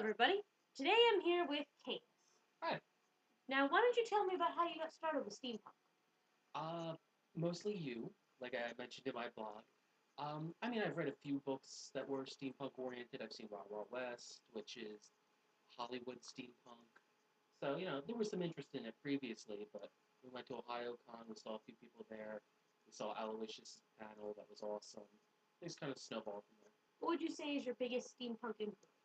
everybody. Today I'm here with Kaelas. Hi. Now, why don't you tell me about how you got started with steampunk? Uh, Mostly you, like I mentioned in my blog. I've read a few books that were steampunk oriented. I've seen Wild Wild West, which is Hollywood steampunk. So, there was some interest in it previously, but we went to OhioCon, we saw a few people there. We saw Aloysius' panel, that was awesome. Things kind of snowballed from there. What would you say is your biggest steampunk influence?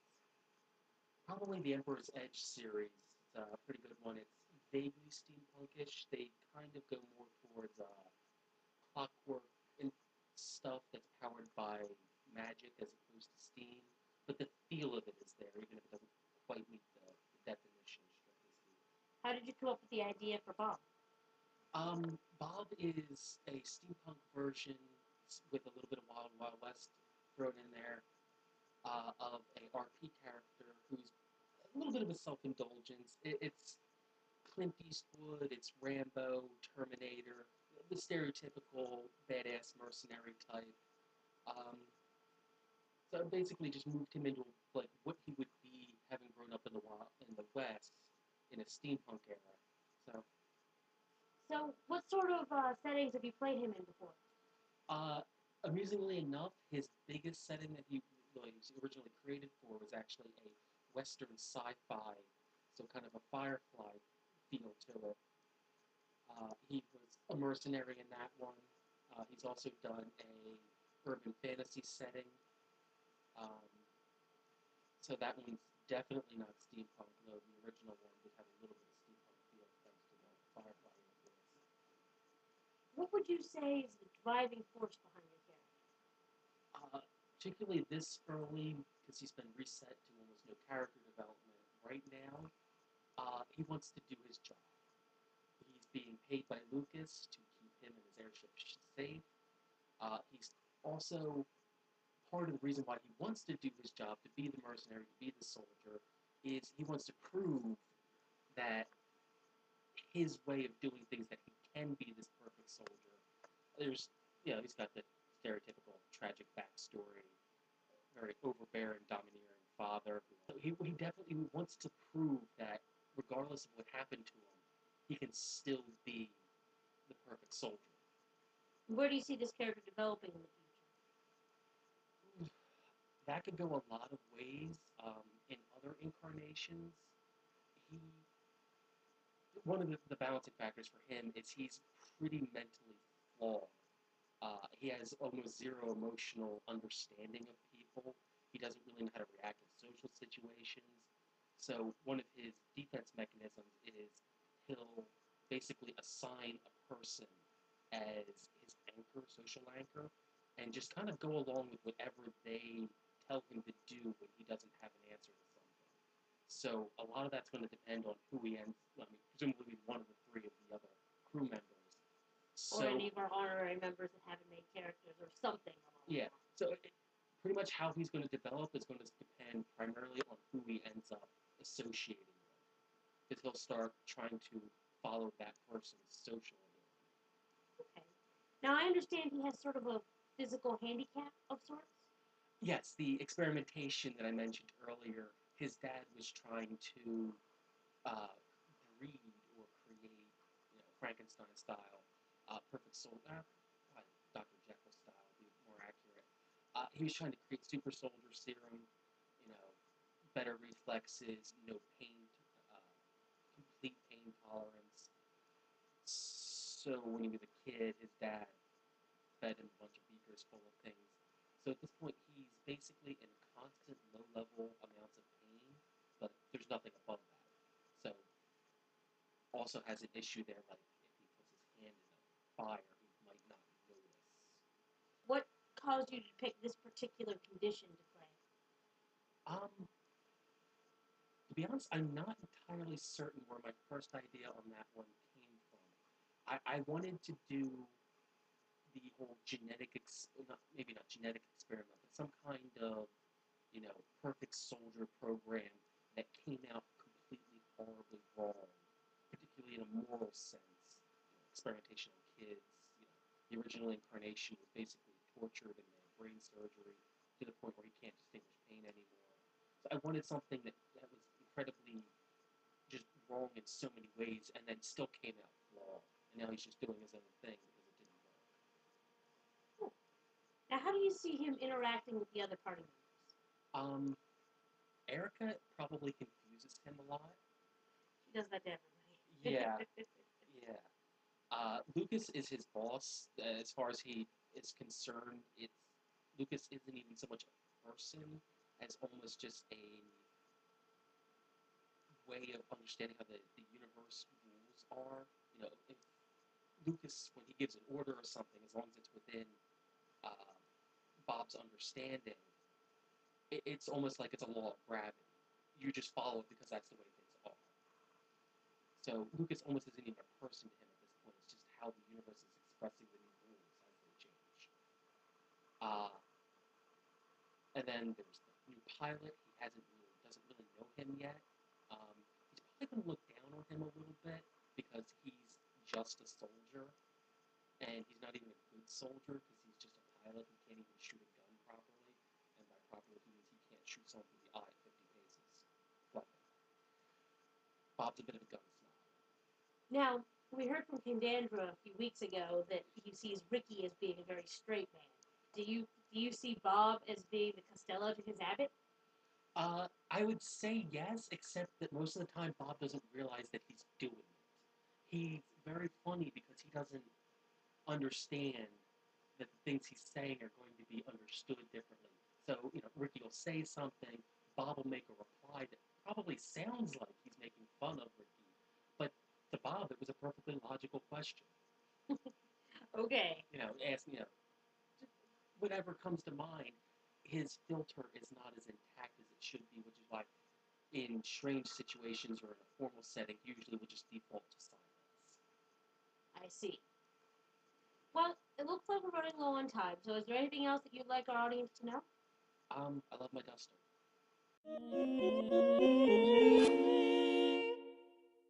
Probably the Emperor's Edge series. It's a pretty good one. It's vaguely steampunkish. They kind of go more towards clockwork and stuff that's powered by magic as opposed to steam, but the feel of it is there, even if it doesn't quite meet the definition, strictly speaking. How did you come up with the idea for Bob? Bob is a steampunk version with a little bit of Wild Wild West thrown in there of a RP character who's a little bit of a self-indulgence. It's Clint Eastwood, it's Rambo, Terminator, the stereotypical badass mercenary type. Um, so I basically just moved him into like what he would be having grown up in the West in a steampunk era. So So, what sort of settings have you played him in before? uh, amusingly enough, his biggest setting that he was originally created for was actually a Western sci-fi, so kind of a Firefly feel to it. He was a mercenary in that one. He's also done a urban fantasy setting. Um, so that one's definitely not steampunk, though the original one did have a little bit of steampunk feel thanks to the Firefly influence. What would you say is the driving force behind your character? Particularly this early, because he's been reset to almost no character development right now, he wants to do his job. He's being paid by Lucas to keep him and his airship safe. He's also part of the reason why he wants to do his job, to be the mercenary, to be the soldier, is he wants to prove that his way of doing things, that he can be this perfect soldier. There's, he's got the stereotypical tragic backstory, very overbearing, domineering father. So he definitely wants to prove that regardless of what happened to him, he can still be the perfect soldier. Where do you see this character developing in the future? That could go a lot of ways. In other incarnations, he one of the balancing factors for him is he's pretty mentally flawed. He has almost zero emotional understanding of people. He doesn't really know how to react in social situations. So one of his defense mechanisms is he'll basically assign a person as his anchor, social anchor, and just kind of go along with whatever they tell him to do when he doesn't have an answer to something. So a lot of that's going to depend on who he ends. I mean, presumably one of the three of the other crew members. Or So any of our honorary members that haven't made characters or something along yeah, those lines? so pretty much how he's going to develop is going to depend primarily on who he ends up associating with, because he'll start trying to follow that person's social ability. Okay. Now, I understand he has sort of a physical handicap of sorts. Yes, the experimentation that I mentioned earlier, his dad was trying to uh, breed or create, Frankenstein style, perfect soul, Dr. Jekyll style, be more accurate. He was trying to create super soldier serum, you know, better reflexes, no pain, uh, complete pain tolerance. So when he was a kid, his dad fed him a bunch of beakers full of things. So at this point, he's basically in constant low-level amounts of pain, but there's nothing above that. So also has an issue there, like if he puts his hand in a fire, he might not notice. What caused you to pick this particular condition to play? Um, to be honest, I'm not entirely certain where my first idea on that one came from. I wanted to do the whole maybe not genetic experiment, but some kind of, perfect soldier program that came out completely horribly wrong, particularly in a moral sense. Experimentation on kids. The original incarnation was basically tortured and had brain surgery to the point where he can't distinguish pain anymore. I wanted something that was incredibly just wrong in so many ways, and then still came out flawed. And now he's just doing his own thing because it didn't work. Hmm. Now, how do you see him interacting with the other party members? Um, Erica probably confuses him a lot. She does that to Yeah, everybody. yeah. Lucas is his boss. As far as he is concerned, it's Lucas isn't even so much a person as almost just a way of understanding how the universe rules are. You know, if Lucas, when he gives an order or something, as long as it's within uh, Bob's understanding, it's almost like it's a law of gravity. You just follow it because that's the way things are. So Lucas almost isn't even a person to him at this point. It's just how the universe is expressing the new rules as they change. Uh, and then there's the new pilot. He doesn't really know him yet. He's probably going to look down on him a little bit because he's just a soldier, and he's not even a good soldier because he's just a pilot. He can't even shoot a gun properly, and by properly he means he can't shoot someone through the eye at 50 paces. But Bob's a bit of a gun snob. Now, we heard from Candandra a few weeks ago that he sees Ricky as being a very straight man. Do you see Bob as being the Costello to his Abbott? I would say yes, except that most of the time Bob doesn't realize that he's doing it. He's very funny because he doesn't understand that the things he's saying are going to be understood differently. So, Ricky will say something, Bob will make a reply that probably sounds like he's making fun of Ricky, but to Bob, it was a perfectly logical question. Okay. Ask, whatever comes to mind. His filter is not as intact as it should be, which is why in strange situations or in a formal setting, usually we'll just default to silence. I see. Well, it looks like we're running low on time. So, is there anything else that you'd like our audience to know? I love my duster.